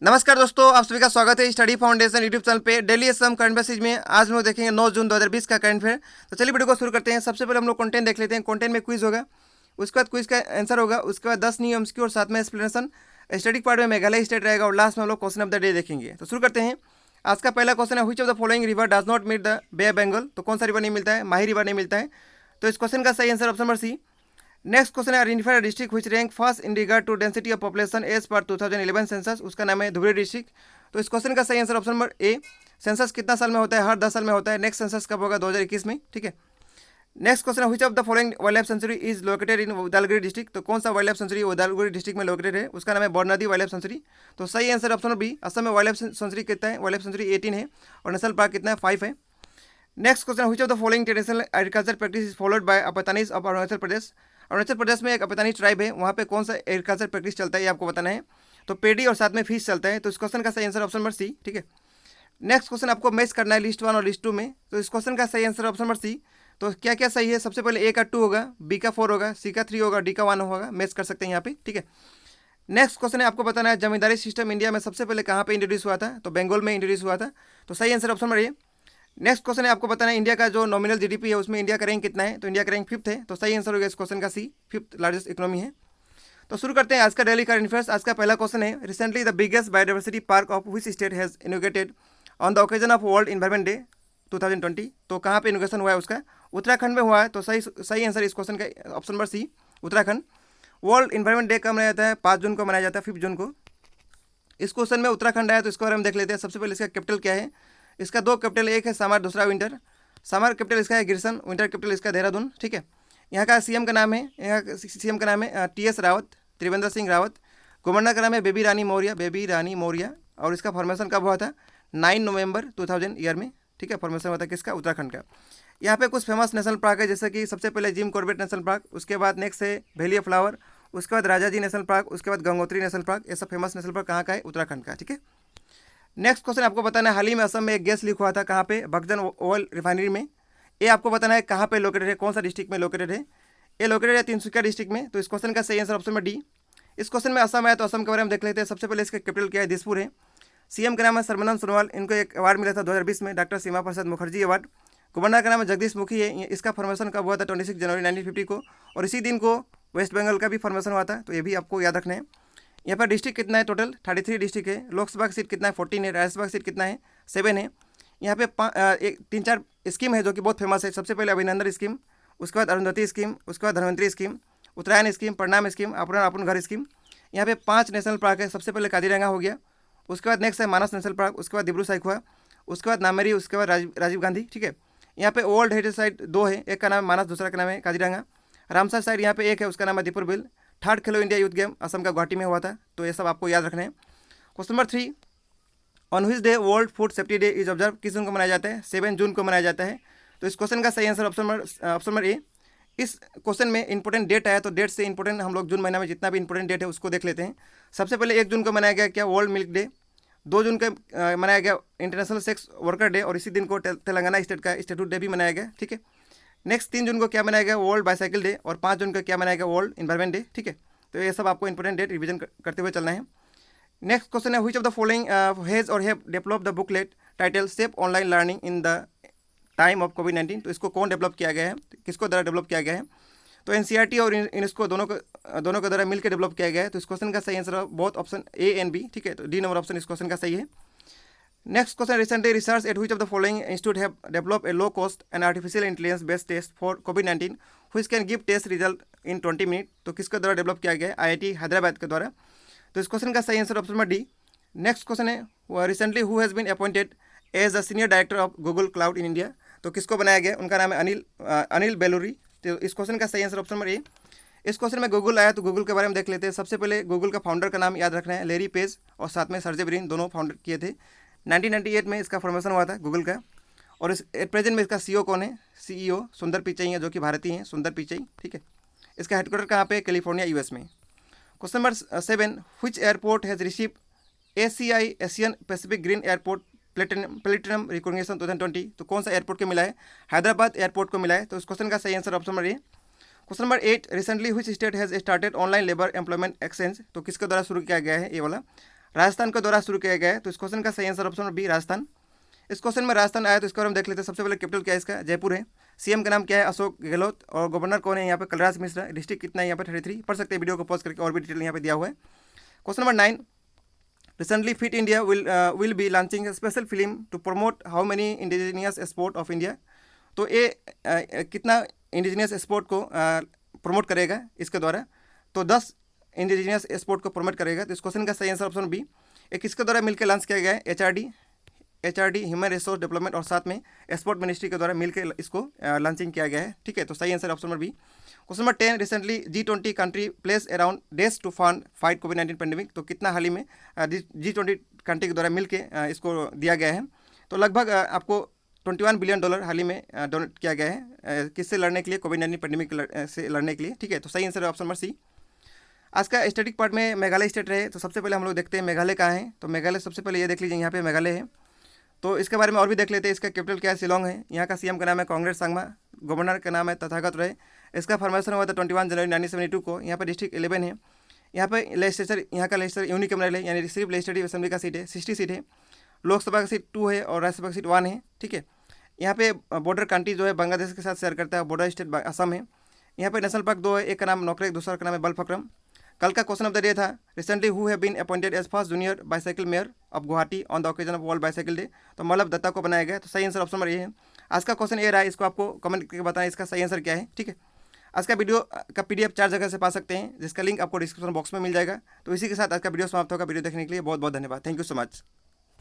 नमस्कार दोस्तों, आप सभी का स्वागत है स्टडी फाउंडेशन यूट्यूब चैनल पे डेली एसएम करंट मैसेज में। आज हम लोग देखेंगे 9 जून 2020 का करंट अफेयर। तो चलिए वीडियो को शुरू करते हैं। सबसे पहले हम लोग कंटेंट देख लेते हैं। कंटेंट में क्विज होगा, उसके बाद क्विज का आंसर होगा, उसके बाद 10 न्यू एमसीक्यू और साथ में एक्सप्लेनेशन। स्टैटिक पार्ट में मेघालय स्टेट रहेगा और लास्ट में हम लोग क्वेश्चन ऑफ द डे देखेंगे। तो शुरू करते हैं। आज का पहला क्वेश्चन है, which of the following river does not meet the Bay of Bengal. तो कौन सा रिवर नहीं मिलता है? माही रिवर नहीं मिलता है। तो इस क्वेश्चन का सही answer option number C. Next question है, identify district which rank first in regard to density of population as per 2011 census. उसका नाम है धुबरी डिस्ट्रिक्ट। तो इस क्वेश्चन का सही answer option number A. Census कितना साल में होता है? हर 10 साल में होता है। नेक्स्ट सेंसस कब होगा? 2021 में। ठीक है। नेक्स्ट क्वेश्चन है, which of the following wild life sanctuary is located in Udalguri district. तो कौन सा wild life sanctuary Udalguri district में लोकेटेड है? उसका नाम है बरनदी वाइल्ड लाइफ सेंचुरी। तो सही answer option number B. Assam में वाइल्ड लाइफ सेंचुरी कितना है? वाइल्ड लाइफ सेंचुरी 18 है और नेशनल पार्क कितना है? 5 है। Next question, which of the following traditional agriculture practice is followed by Apatanis of Arunachal Pradesh. Arunachal Pradesh में एक अपतानी ट्राइब है, वहाँ पे कौन सा एग्रीकल्चर प्रैक्टिस चलता है ये आपको बताना है। तो पेडी और साथ में फिश चलता है। तो इस क्वेश्चन का सही आंसर ऑप्शन नंबर सी। ठीक है। नेक्स्ट क्वेश्चन आपको मैच करना है लिस्ट 1 और लिस्ट 2 में। तो इस क्वेश्चन का सही आंसर ऑप्शन नंबर सी। तो क्या क्या सही है? सबसे पहले ए का 2 होगा, बी का 4 होगा, सी का 3 होगा, डी का 1 होगा। मैच कर सकते हैं यहाँ पे। ठीक है। नेक्स्ट क्वेश्चन है, आपको बताना है जमींदारी सिस्टम इंडिया में सबसे पहले कहाँ पे इंट्रोड्यूस हुआ था। तो बंगाल में इंट्रोड्यूस हुआ था। तो सही answer option number A. Next question है, आपको बताना है इंडिया का जो नॉमिनल जीडीपी है उसमें इंडिया का रैंक कितना है। तो इंडिया का रैंक 5th है। तो सही आंसर होगा इस क्वेश्चन का सी। 5th लार्जेस्ट इकोनॉमी है। तो शुरू करते हैं आज का डेली करंट अफेयर्स। आज का पहला क्वेश्चन है, recently the biggest biodiversity park of which state has inaugurated on the occasion of world Environment day 2020। तो कहाँ पे इनोग्रेशन हुआ है उसका? उत्तराखंड में हुआ है। तो सही सही आंसर इस क्वेश्चन का option number C, Uttarakhand. World Environment Day कब मनाया जाता है? 5 जून को मनाया जाता है, 5 जून को। इस क्वेश्चन में उत्तराखंड आया तो इसके बारे में देख लेते हैं। सबसे पहले इसका कैपिटल क्या है? इसका 2 कैपिटल, एक है समर, दूसरा विंटर। समर कैपिटल इसका है गिरसन, विंटर कैपिटल इसका देहरादून। ठीक है। यहाँ का सीएम का नाम है, यहाँ का सीएम का नाम है टीएस रावत, त्रिवेंद्र सिंह रावत। गवर्नर का नाम है बेबी रानी मौर्य, बेबी रानी मौर्य। और इसका फॉर्मेशन कब हुआ था? 9 नवंबर 2000 ईयर में। ठीक है। फॉर्मेशन हुआ था किसका? उत्तराखंड का। यहाँ पे कुछ फेमस नेशनल पार्क है, जैसे कि सबसे पहले जिम कॉर्बेट नेशनल पार्क, उसके बाद नेक्स्ट है वैली ऑफ फ्लावर, उसके बाद राजाजी नेशनल पार्क, उसके बाद गंगोत्री नेशनल पार्क। ये सब फेमस नेशनल पार्क कहाँ का है? उत्तराखंड का। ठीक है। नेक्स्ट क्वेश्चन आपको बताना है, हाल ही में असम में एक गैस लीक हुआ था, कहाँ पे? बगजन ऑयल रिफाइनरी में। ये आपको बताना है कहाँ पे लोकेटेड है, कौन सा डिस्ट्रिक्ट में लोकेटेड है। ये लोकेटेड है तिनसुकिया डिस्ट्रिक्ट में। तो इस क्वेश्चन का सही आंसर ऑप्शन में डी। इस क्वेश्चन में असम है तो असम के बारे में देख लेते हैं। सबसे पहले इसका कैपिटल क्या है? दिसपुर है। सीएम का नाम है सर्बानंद सोनोवाल, इनको एक अवार्ड मिला था 2020 में, doctor Shyama Prasad Mukherjee award. Governor का नाम है जगदीश मुखी है। इसका फॉर्मेशन कब हुआ था? 26 जनवरी 1950 को। और इसी दिन को वेस्ट बंगाल का भी फॉर्मेशन हुआ था। तो ये भी आपको याद रखना है। यहाँ पर डिस्ट्रिक्ट कितना है? टोटल 33 डिस्ट्रिक्ट है। लोकसभा की सीट कितना है? 14 है। राज्यसभा की सीट कितना है? 7 है। यहाँ पे 3-4 स्कीम है जो कि बहुत फेमस है। सबसे पहले अभिनंदन स्कीम, उसके बाद अरुंधति स्कीम, उसके बाद धनवंतरी स्कीम, उत्तरायण स्कीम, प्रणाम स्कीम, अपना अपन घर स्कीम। यहाँ पे 5 नेशनल पार्क है। सबसे पहले काजीरंगा हो गया, उसके बाद नेक्स्ट है मानस नेशनल पार्क, उसके बाद दिब्रू साइखोवा, उसके बाद नामेरी, उसके बाद राजीव गांधी। ठीक है। यहाँ पे ओल्ड हेरिटेज साइट 2 है, एक का नाम है मानस, दूसरा का नाम है काजीरंगा। रामसर साइड यहाँ पे एक है, उसका नाम है दीपुर बिल। 3rd खेलो इंडिया यूथ गेम असम का गुवाहाटी में हुआ था। तो ये सब आपको याद रखना है। Question number 3, on which day world food safety day is observe. किस जून को मनाया जाता है? 7 जून को मनाया जाता है। तो इस क्वेश्चन का सही आंसर ऑप्शन नंबर ए। इस क्वेश्चन में इंपॉर्टेंट डेट आया, तो डेट से इंपॉर्टेंट हम लोग जून महीना में जितना भी इंपॉर्टेंट डेट है उसको देख लेते हैं। सबसे पहले 1 जून को मनाया गया क्या? World milk day. 2 जून को मनाया गया इंटरनेशनल सेक्स वर्कर डे, और इसी दिन को तेलंगाना स्टेट का स्टेट्यूट डे भी मनाया गया। ठीक है। नेक्स्ट 3 जून को क्या मनाया गया? World bicycle day. और 5 जून को क्या मनाया गया? World Environment day. ठीक है। तो ये सब आपको इंपॉर्टेंट डेट रिवीजन करते हुए चलना है। नेक्स्ट क्वेश्चन है, which of the following has or have develop the booklet title safe online learning in the time of COVID. तो इसको कौन डेवलप किया गया है, किसको द्वारा डेवलप किया गया है? तो एनसीईआरटी और यूनेस्को दोनों के द्वारा मिलकर डेवलप किया गया है। तो इस क्वेश्चन का सही answer both option A and B. ठीक है। तो डी नंबर ऑप्शन इस क्वेश्चन का सही है। Next question, recently research at which of the following institute have develop a low cost and artificial intelligence based test for कोविड-19 which can give test result in 20 minute. तो किसके द्वारा develop किया गया है? आईआईटी हैदराबाद के द्वारा। तो इस क्वेश्चन का सही answer option number D. Next question है, recently who has been appointed as the senior director of Google cloud in India. तो किसको बनाया गया? उनका नाम है अनिल बेलूरी। तो इस क्वेश्चन का सही आंसर ऑप्शन नंबर ए। इस क्वेश्चन में गूगल आया तो गूगल के बारे में देख लेते हैं। सबसे पहले गूगल का फाउंडर का नाम याद रखना है, लेरी पेज, और साथ में सर्जे ब्रिन, दोनों फाउंडर किए थे। 1998 में इसका फॉर्मेशन हुआ था गूगल का। और इस प्रेजेंट में इसका सीईओ कौन है? सीईओ सुंदर पिचाई है, जो कि भारतीय हैं, सुंदर पिचाई। ठीक है। इसका हेडक्वार्टर कहाँ पे? कैलिफोर्निया यूएस में। Question number 7, which airport has receive ACI Asian Pacific green airport platinum recognition 2020। तो कौन सा एयरपोर्ट को मिला है? हैदराबाद एयरपोर्ट को मिला है। तो इस क्वेश्चन का सही answer option number A. Question number 8, recently which state has started online labour employment exchange. तो किसके द्वारा शुरू किया गया है ये वाला? राजस्थान का दौरा शुरू किया गया है। तो इस क्वेश्चन का सही answer option number B Rajasthan. इस क्वेश्चन में राजस्थान आया तो इसको हम देख लेते हैं। सबसे पहले कैपिटल क्या है इसका, जयपुर है। सीएम का नाम क्या है, अशोक गहलोत। और गवर्नर कौन है यहाँ पे, कलराज मिश्रा। डिस्ट्रिक्ट कितना है यहाँ पे, 33। पढ़ सकते हैं वीडियो को पॉज करके, और भी डिटेल यहाँ पे दिया हुआ है। Question number 9, recently Fit India will be launching special film to promote how many indigenous sport of India. तो ये कितना इंडिजीनियस स्पोर्ट को प्रमोट करेगा इसके द्वारा, तो 10 इंडिजीनियस स्पोर्ट को प्रमोट करेगा। तो इस क्वेश्चन का सही आंसर ऑप्शन बी। एक किसके द्वारा मिलकर लॉन्च किया गया है, एचआरडी ह्यूमन रिसोर्स डेवलपमेंट और साथ में स्पोर्ट मिनिस्ट्री के द्वारा मिलकर इसको लॉन्चिंग किया गया है। ठीक है, तो सही answer option number B. Question number 10, recently G20 country place around days to fund fight कोविड-19 पेंडेमिक। तो कितना हाल ही में G20 कंट्री के द्वारा मिलकर इसको दिया गया है। तो लगभग आपको $21 बिलियन हाल ही में डोनेट किया गया है, किससे लड़ने के लिए, कोविड-19 पेंडेमिक से लड़ने के लिए। ठीक है, तो सही आंसर है ऑप्शन नंबर सी। आज का स्टैटिक पार्ट में मेघालय स्टेट रहे। तो सबसे पहले हम लोग देखते हैं मेघालय कहाँ है। तो मेघालय सबसे पहले ये देख लीजिए, यहाँ पे मेघालय है। तो इसके बारे में और भी देख लेते हैं। इसका कैपिटल क्या है, शिलोंग है। यहाँ का सीएम का नाम है कांग्रेस संगमा। गवर्नर का नाम है तथागत रॉय। इसका फॉर्मेशन हुआ था 21 जनवरी 1972 को। यहाँ पर डिस्ट्रिक्ट 11 है। यहाँ पर लेजिस्लेचर, यहाँ का लेजिस्लेचर यूनिकैमरल है, यानी सिर्फ लेजिस्लेटिव असेंबली का सीट है, 60 सीट है। लोकसभा का सीट 2 है और राज्यसभा का सीट 1 है। ठीक है, यहाँ पे बॉर्डर कंट्री जो है बांग्लादेश के साथ शेयर करता है, बॉर्डर स्टेट असम है। यहाँ पे नेशनल पार्क 2 है, एक का नाम नोकरेक, दूसरा का नाम है बलफक्रम। कल का क्वेश्चन ऑफ द डे था, recently who have been appointed as first junior bicycle mayor of Guwahati on the occasion of World Bicycle Day. तो मल्लब दत्ता को बनाया गया। तो सही आंसर ऑप्शन नंबर ये है। आज का क्वेश्चन ये रहा है, इसको आपको कमेंट करके बताएं इसका सही आंसर क्या है। ठीक है, आज का वीडियो का PDF 4 जगह से पा सकते हैं, जिसका लिंक आपको डिस्क्रिप्शन बॉक्स में मिल जाएगा। तो इसी के साथ आज का वीडियो समाप्त होगा। वीडियो देखने के लिए बहुत बहुत धन्यवाद। Thank you so much.